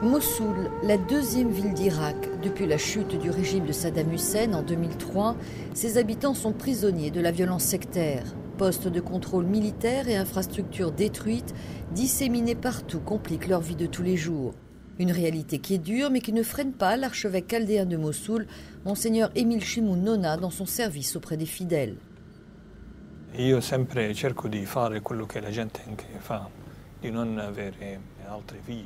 Mossoul, la deuxième ville d'Irak. Depuis la chute du régime de Saddam Hussein en 2003, ses habitants sont prisonniers de la violence sectaire. Postes de contrôle militaire et infrastructures détruites, disséminées partout, compliquent leur vie de tous les jours. Une réalité qui est dure mais qui ne freine pas l'archevêque chaldéen de Mossoul, Monseigneur Émile Chimoun Nona, dans son service auprès des fidèles. Io sempre cerco di fare quello che la gente anche fa, di non avere altre vie.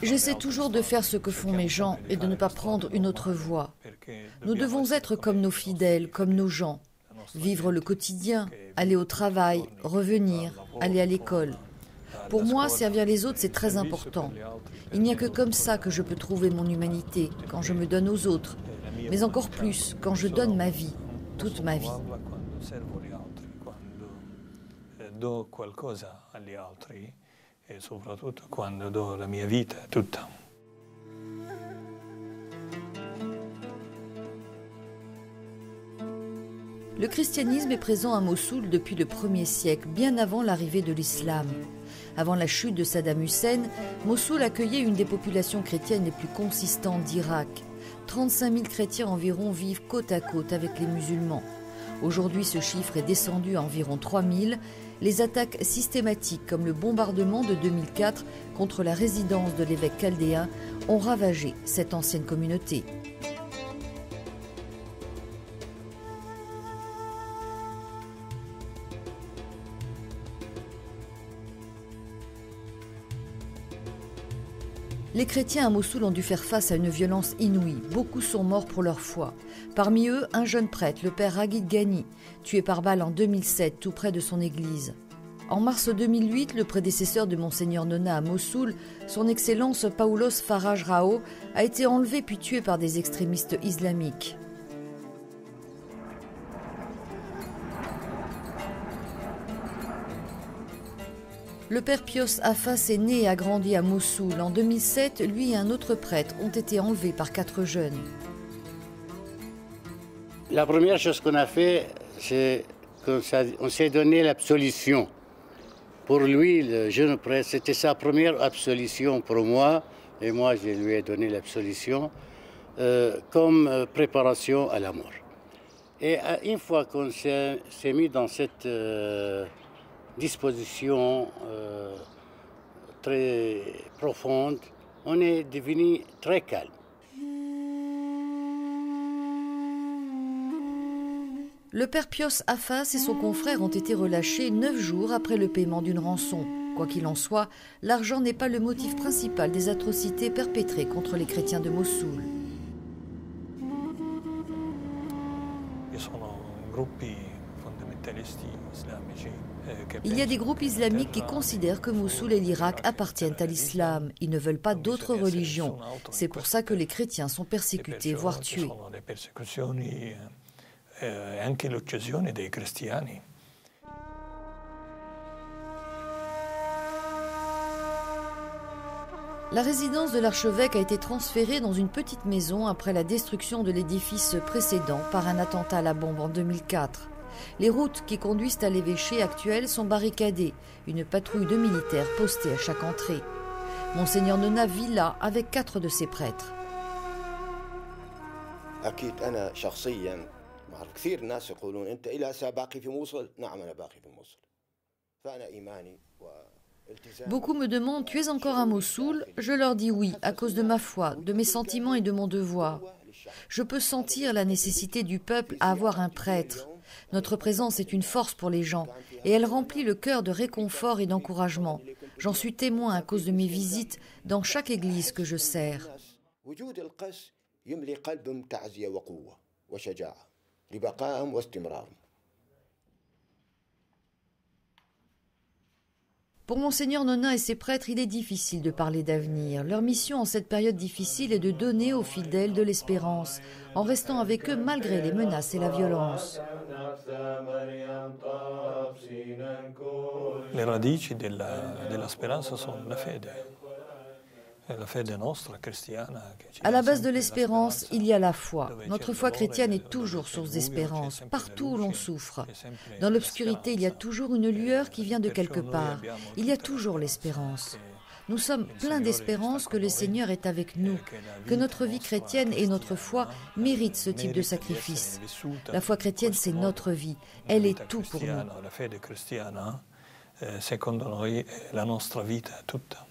J'essaie toujours de faire ce que font mes gens et de ne pas prendre une autre voie. Nous devons être comme nos fidèles, comme nos gens. Vivre le quotidien, aller au travail, revenir, aller à l'école. Pour moi, servir les autres, c'est très important. Il n'y a que comme ça que je peux trouver mon humanité, quand je me donne aux autres. Mais encore plus, quand je donne ma vie, toute ma vie. Do qualcosa agli altri e soprattutto quando do la mia vita tutta. Le christianisme est présent à Mossoul depuis le 1er siècle, bien avant l'arrivée de l'islam. Avant la chute de Saddam Hussein, Mossoul accueillait une des populations chrétiennes les plus consistantes d'Irak. 35 000 chrétiens environ vivent côte à côte avec les musulmans. Aujourd'hui, ce chiffre est descendu à environ 3 000. Les attaques systématiques, comme le bombardement de 2004 contre la résidence de l'évêque chaldéen, ont ravagé cette ancienne communauté. Les chrétiens à Mossoul ont dû faire face à une violence inouïe. Beaucoup sont morts pour leur foi. Parmi eux, un jeune prêtre, le père Raghid Ghani, tué par balle en 2007, tout près de son église. En mars 2008, le prédécesseur de Monseigneur Nona à Mossoul, son Excellence Paulos Faraj Rao, a été enlevé puis tué par des extrémistes islamiques. Le père Pios Affas est né et a grandi à Mossoul. En 2007, lui et un autre prêtre ont été enlevés par 4 jeunes. La première chose qu'on a fait, c'est qu'on s'est donné l'absolution. Pour lui, le jeune prêtre, c'était sa première absolution pour moi. Et moi, je lui ai donné l'absolution comme préparation à la mort. Et une fois qu'on s'est mis dans cette disposition très profonde, on est devenu très calme. Le père Pios Affas et son confrère ont été relâchés 9 jours après le paiement d'une rançon. Quoi qu'il en soit, l'argent n'est pas le motif principal des atrocités perpétrées contre les chrétiens de Mossoul. Il y a des groupes islamiques qui considèrent que Mossoul et l'Irak appartiennent à l'islam. Ils ne veulent pas d'autres religions. C'est pour ça que les chrétiens sont persécutés, voire tués. Anche l'uccisione dei cristiani. La résidence de l'archevêque a été transférée dans une petite maison après la destruction de l'édifice précédent par un attentat à la bombe en 2004. Les routes qui conduisent à l'évêché actuel sont barricadées, une patrouille de militaires postée à chaque entrée. Monseigneur Nona vit là avec 4 de ses prêtres. كثير الناس يقولون أنت إلى باقي في موصل نعم أنا باقي في موصل فأنا إيماني Beaucoup me demandent, tu es encore à Mossoul? Je leur dis oui, à cause de ma foi, de mes sentiments et de mon devoir. Je peux sentir la nécessité du peuple à avoir un prêtre. Notre présence est une force pour les gens et elle remplit le cœur de réconfort et d'encouragement. J'en suis témoin à cause de mes visites dans chaque église que je sers. Pour Monseigneur Nona et ses prêtres, il est difficile de parler d'avenir. Leur mission en cette période difficile est de donner aux fidèles de l'espérance, en restant avec eux malgré les menaces et la violence. Le radici della speranza sono la fede. À la base de l'espérance, il y a la foi. Notre foi chrétienne est toujours source d'espérance, partout où l'on souffre. Dans l'obscurité, il y a toujours une lueur qui vient de quelque part. Il y a toujours l'espérance. Nous sommes pleins d'espérance que le Seigneur est avec nous, que notre vie chrétienne et notre foi méritent ce type de sacrifice. La foi chrétienne, c'est notre vie. Elle est tout pour nous. La fede cristiana, secondo noi, è la nostra vita tutta.